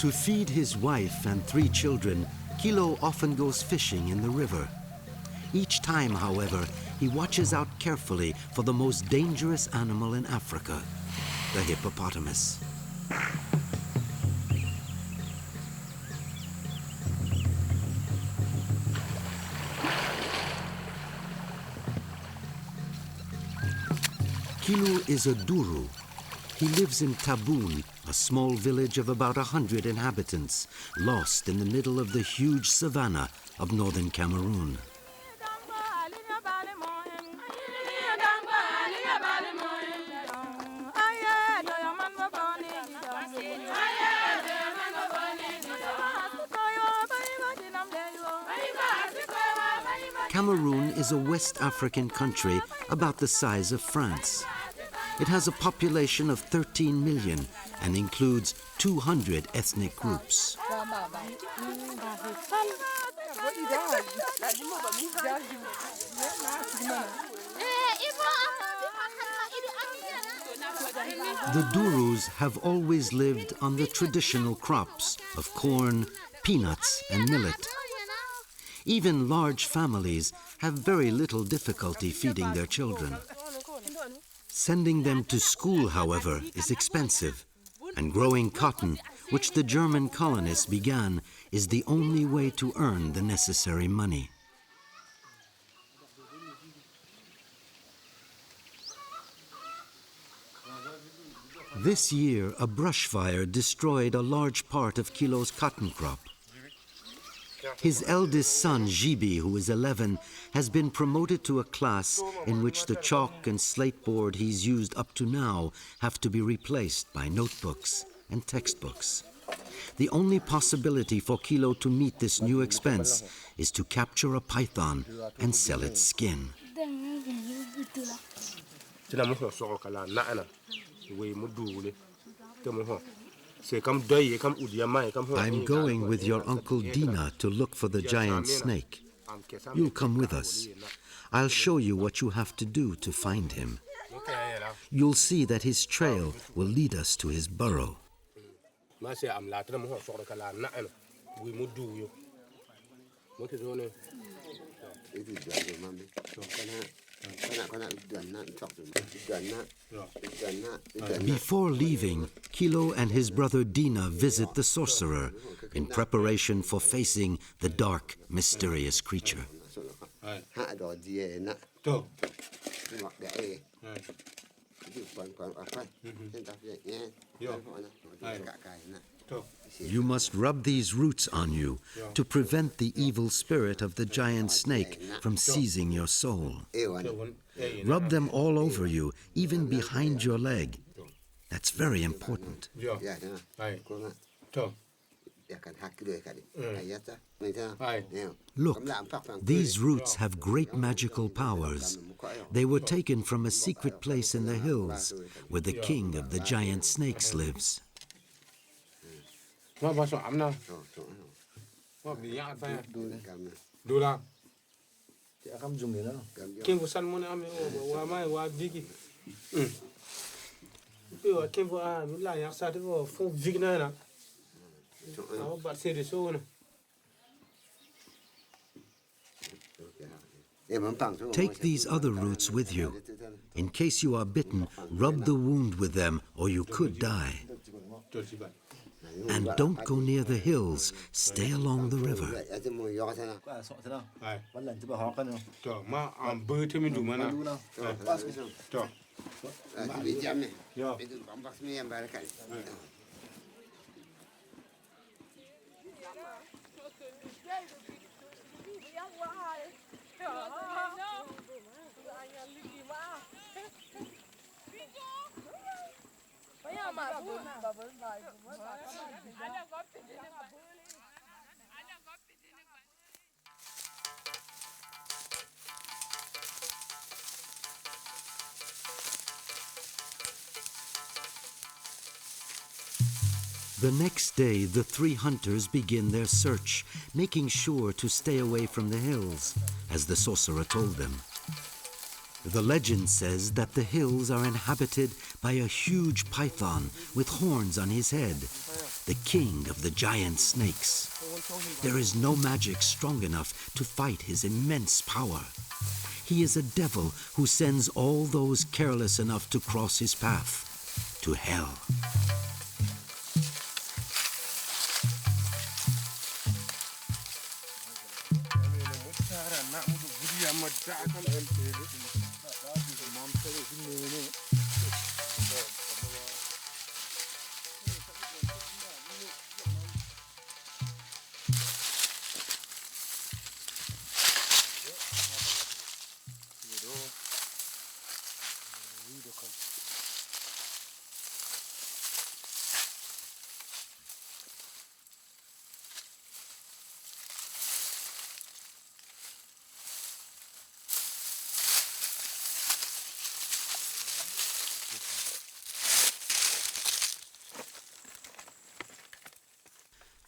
To feed his wife and 3 children, Kilo often goes fishing in the river. Each time, however, he watches out carefully for the most dangerous animal in Africa, the hippopotamus. Kilo is a Dourou. He lives in Taboun, a small village of about 100 inhabitants, lost in the middle of the huge savanna of northern Cameroon. Cameroon is a West African country about the size of France. It has a population of 13 million and includes 200 ethnic groups. The Dourous have always lived on the traditional crops of corn, peanuts, and millet. Even large families have very little difficulty feeding their children. Sending them to school, however, is expensive, and growing cotton, which the German colonists began, is the only way to earn the necessary money. This year, a brush fire destroyed a large part of Kilo's cotton crop. His eldest son, Gibi, who is 11, has been promoted to a class in which the chalk and slate board he's used up to now have to be replaced by notebooks and textbooks. The only possibility for Kilo to meet this new expense is to capture a python and sell its skin. I'm going with your Uncle Dina to look for the giant snake. You'll come with us. I'll show you what you have to do to find him. You'll see that his trail will lead us to his burrow. Before leaving, Kilo and his brother Dina visit the sorcerer in preparation for facing the dark, mysterious creature. You must rub these roots on you to prevent the evil spirit of the giant snake from seizing your soul. Rub them all over you, even behind your leg. That's very important. Look, these roots have great magical powers. They were taken from a secret place in the hills where the king of the giant snakes lives. Take these other roots with you. In case you are bitten, rub the wound with them or you could die. And don't go near the hills. Stay along the river. The next day, the 3 hunters begin their search, making sure to stay away from the hills, as the sorcerer told them. The legend says that the hills are inhabited by a huge python with horns on his head. the king of the giant snakes. There is no magic strong enough to fight his immense power. He is a devil who sends all those careless enough to cross his path to hell.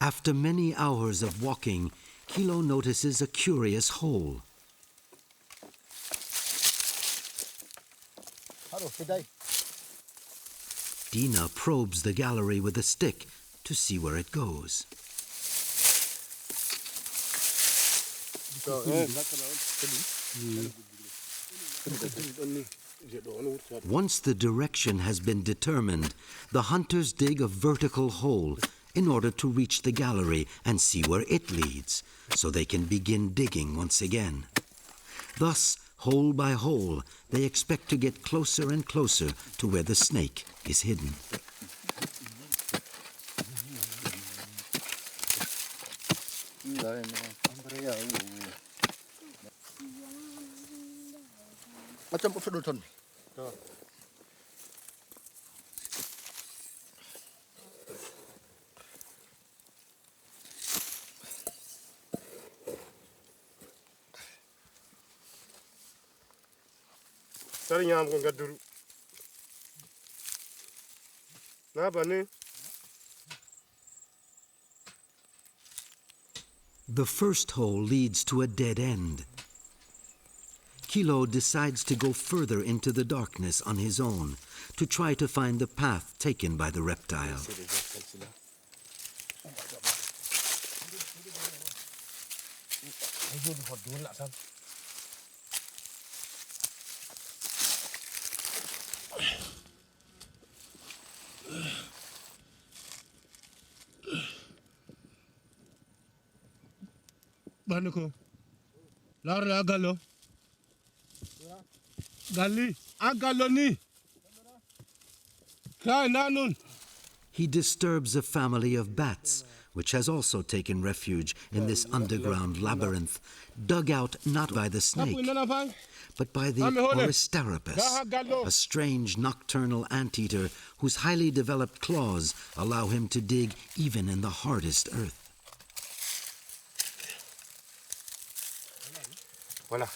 After many hours of walking, Kilo notices a curious hole. Dina probes the gallery with a stick to see where it goes. Once the direction has been determined, the hunters dig a vertical hole in order to reach the gallery and see where it leads, so they can begin digging once again. Thus, hole by hole, they expect to get closer and closer to where the snake is hidden. The first hole leads to a dead end. Kilo decides to go further into the darkness on his own to try to find the path taken by the reptile. Banako. Lara agalo. Gali agaloni. Kai nanun. He disturbs a family of bats, which has also taken refuge in this underground labyrinth, dug out not by the snake, but by the Oristeropus, a strange nocturnal anteater whose highly developed claws allow him to dig even in the hardest earth. Voilà.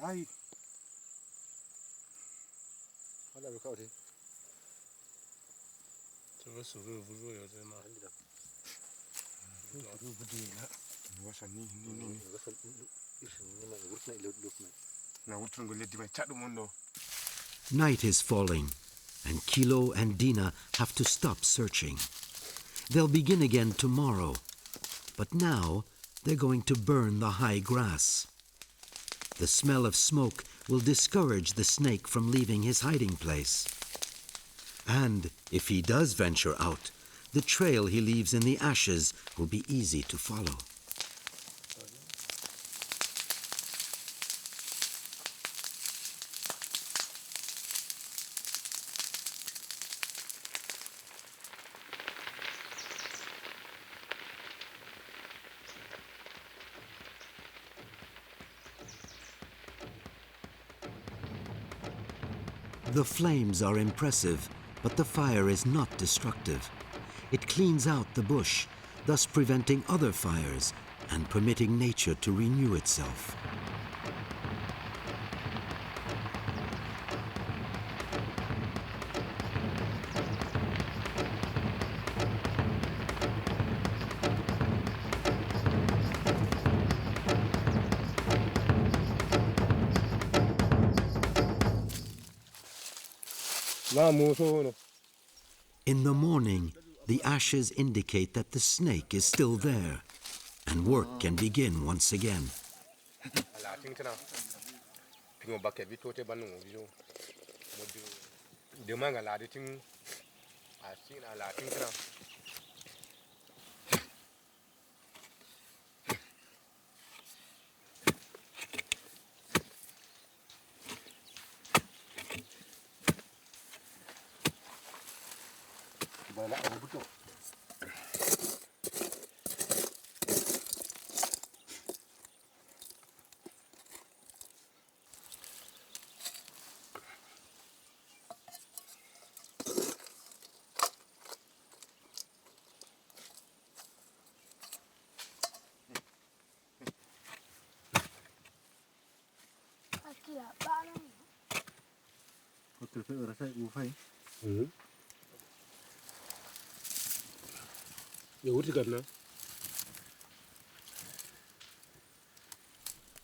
Ai. Voilà le côté. Night is falling, and Kilo and Dina have to stop searching. They'll begin again tomorrow, but now they're going to burn the high grass. The smell of smoke will discourage the snake from leaving his hiding place. And if he does venture out, the trail he leaves in the ashes will be easy to follow. The flames are impressive, but the fire is not destructive. It cleans out the bush, thus preventing other fires and permitting nature to renew itself. In the morning, the ashes indicate that the snake is still there, and work can begin once again.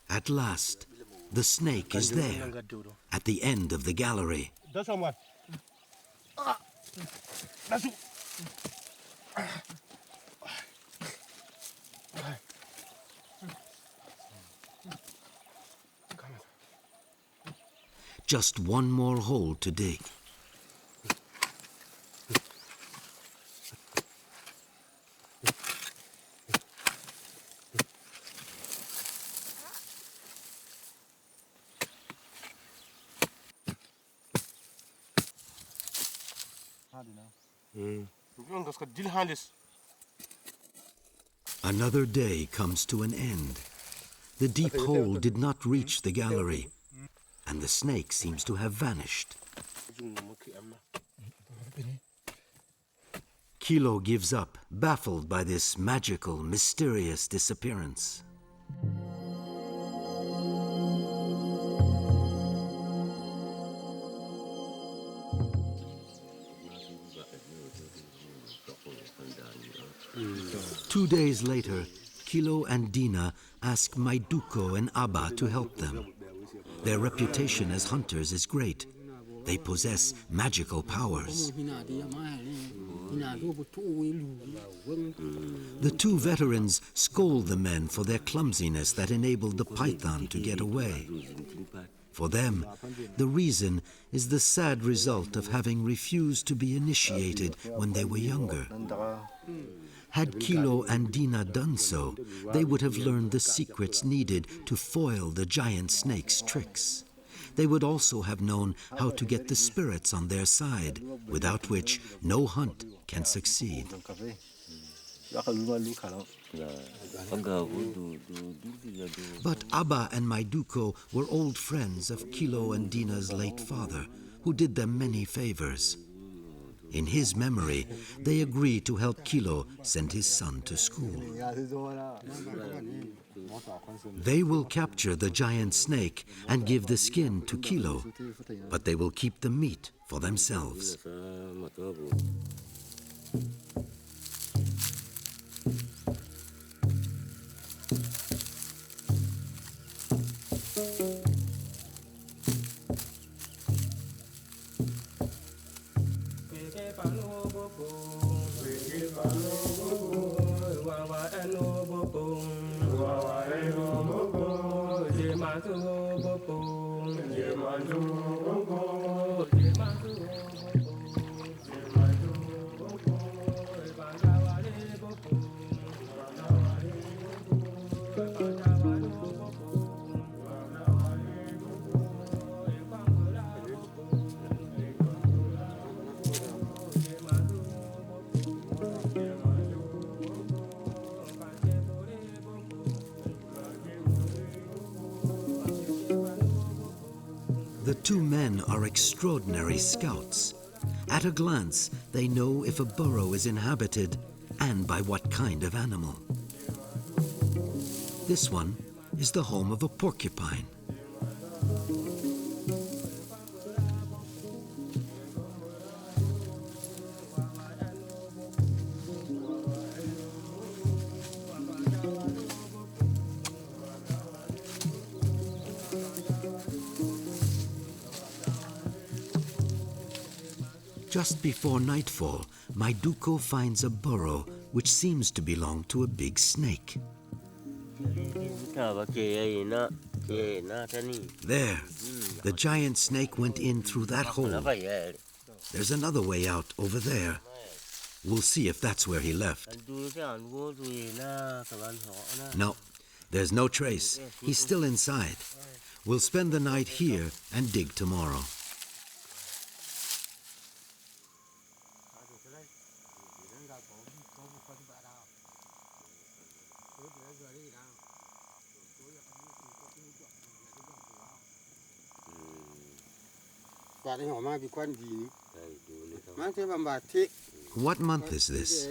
At last, the snake is there, at the end of the gallery. Just one more hole to dig. Another day comes to an end. The deep hole did not reach the gallery, and the snake seems to have vanished. Kilo gives up, baffled by this magical, mysterious disappearance. Two days later, Kilo and Dina ask Maiduko and Abba to help them. Their reputation as hunters is great. They possess magical powers. The two veterans scold the men for their clumsiness that enabled the python to get away. For them, the reason is the sad result of having refused to be initiated when they were younger. Had Kilo and Dina done so, they would have learned the secrets needed to foil the giant snake's tricks. They would also have known how to get the spirits on their side, without which no hunt can succeed. But Abba and Maiduko were old friends of Kilo and Dina's late father, who did them many favors. In his memory, they agree to help Kilo send his son to school. They will capture the giant snake and give the skin to Kilo, but they will keep the meat for themselves. The two men are extraordinary scouts. At a glance, they know if a burrow is inhabited and by what kind of animal. This one is the home of a porcupine. Just before nightfall, Maiduko finds a burrow which seems to belong to a big snake. There, the giant snake went in through that hole. There's another way out over there. We'll see if that's where he left. No, there's no trace. He's still inside. We'll spend the night here and dig tomorrow. What month is this?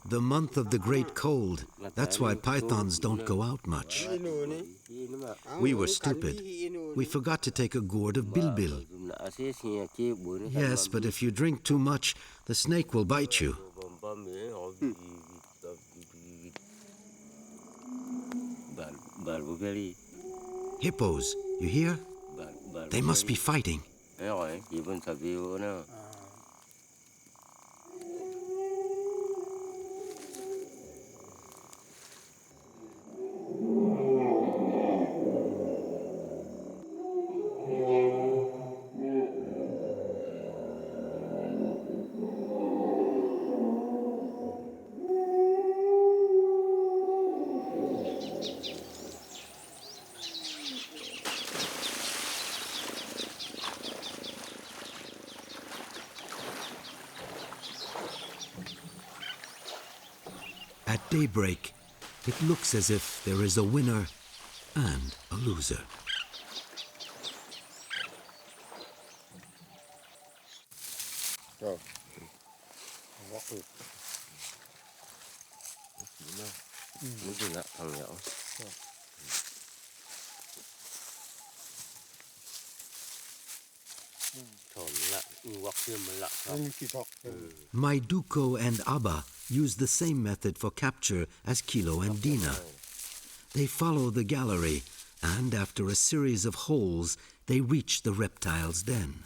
The month of the great cold. That's why pythons don't go out much. We were stupid. We forgot to take a gourd of bilbil. Yes, but if you drink too much, the snake will bite you. Hippos, you hear? They must be fighting. At daybreak, it looks as if there is a winner and a loser. Maiduko and Abba use the same method for capture as Kilo and Dina. They follow the gallery, and after a series of holes, they reach the reptile's den.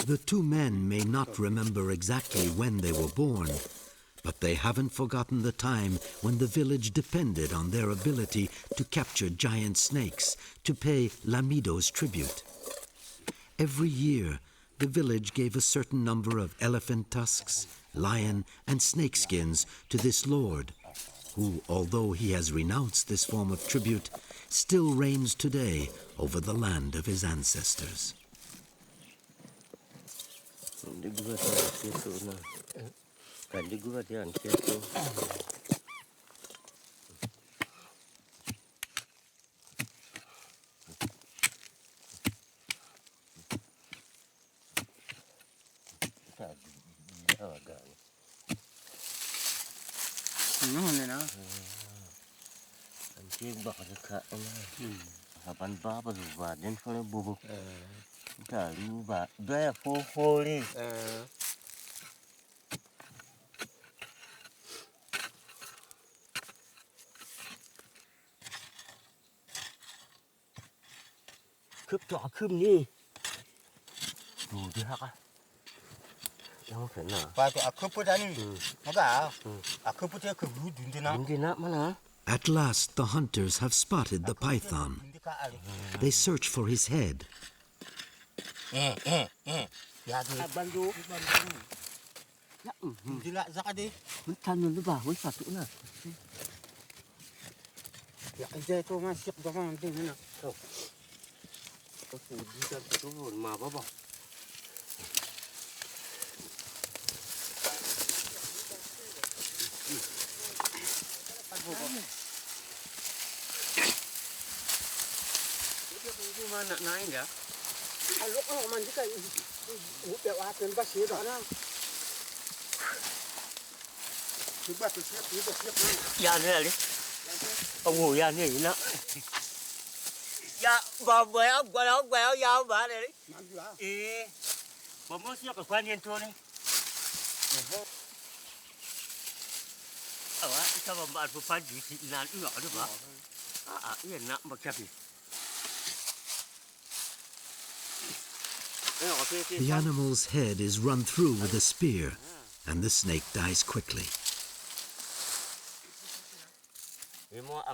The two men may not remember exactly when they were born, but they haven't forgotten the time when the village depended on their ability to capture giant snakes to pay Lamido's tribute. Every year, the village gave a certain number of elephant tusks, lion, and snake skins to this lord, who, although he has renounced this form of tribute, still reigns today over the land of his ancestors. At last, the hunters have spotted the python. They search for his head. Dạ này đi. Ông ngồi ra này nó. Dạ bà quẹo dao bà này đi. Ê. Bà muốn xíu cái quan nhân thôi đi. Sao mà bạn phải gì thì nàn nhỏ được bà. Yên nặng mà kẹp đi. The animal's head is run through with a spear, and the snake dies quickly.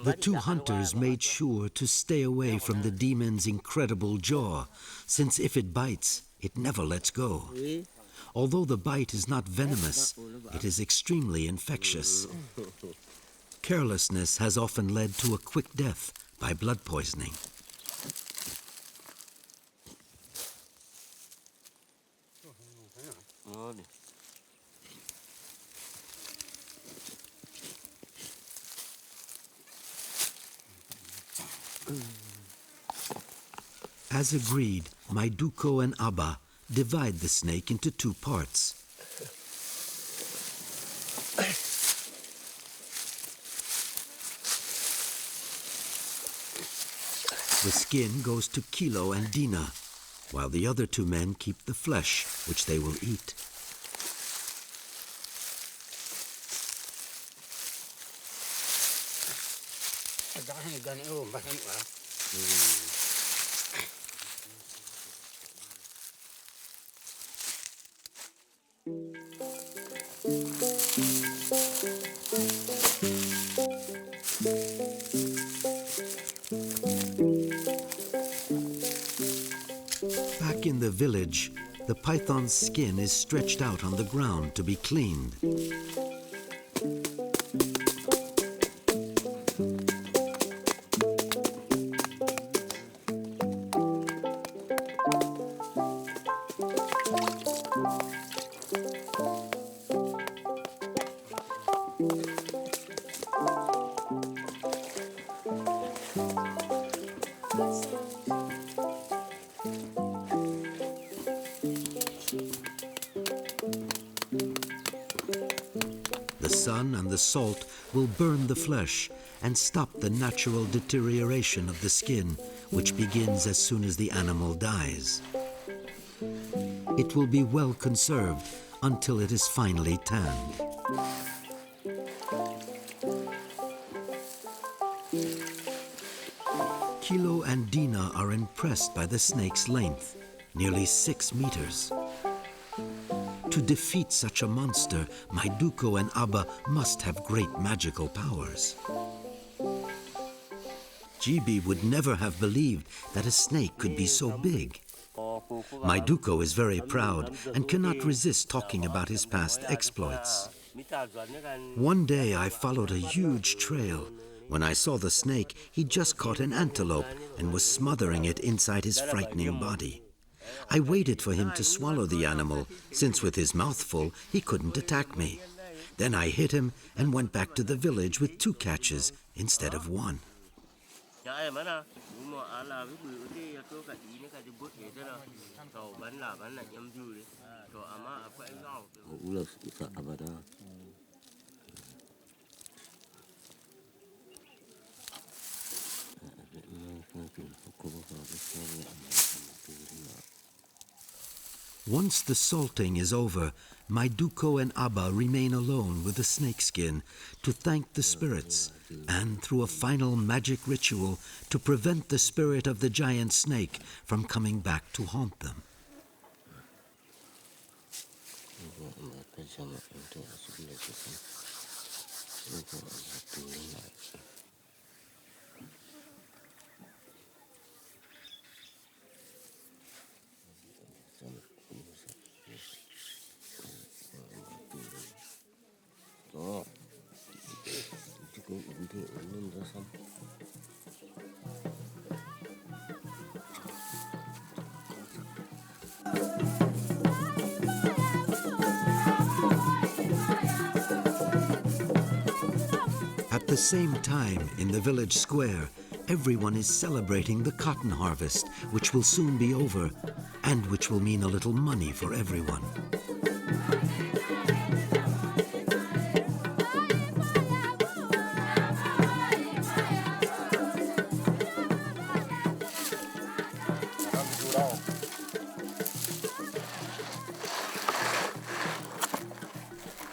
The two hunters made sure to stay away from the demon's incredible jaw, since if it bites, it never lets go. Although the bite is not venomous, it is extremely infectious. Carelessness has often led to a quick death by blood poisoning. As agreed, Maiduko and Abba divide the snake into two parts. The skin goes to Kilo and Dina, while the other two men keep the flesh, which they will eat. Back in the village, the python's skin is stretched out on the ground to be cleaned. The sun and the salt will burn the flesh and stop the natural deterioration of the skin, which begins as soon as the animal dies. It will be well conserved until it is finally tanned. Kilo and Dina are impressed by the snake's length, nearly 6 meters. To defeat such a monster, Maiduko and Abba must have great magical powers. Gibi would never have believed that a snake could be so big. Maiduko is very proud and cannot resist talking about his past exploits. One day I followed a huge trail. When I saw the snake, he just caught an antelope and was smothering it inside his frightening body. I waited for him to swallow the animal, since with his mouth full, he couldn't attack me. Then I hit him and went back to the village with 2 catches instead of 1. Once the salting is over, Maiduko and Abba remain alone with the snakeskin to thank the spirits and, through a final magic ritual, to prevent the spirit of the giant snake from coming back to haunt them. At the same time, in the village square, everyone is celebrating the cotton harvest, which will soon be over, and which will mean a little money for everyone.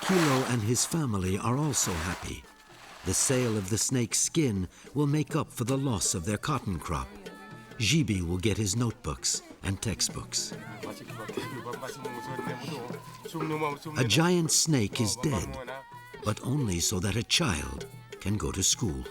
Kilo and his family are also happy. The sale of the snake's skin will make up for the loss of their cotton crop. Gibi will get his notebooks and textbooks. A giant snake is dead, but only so that a child can go to school.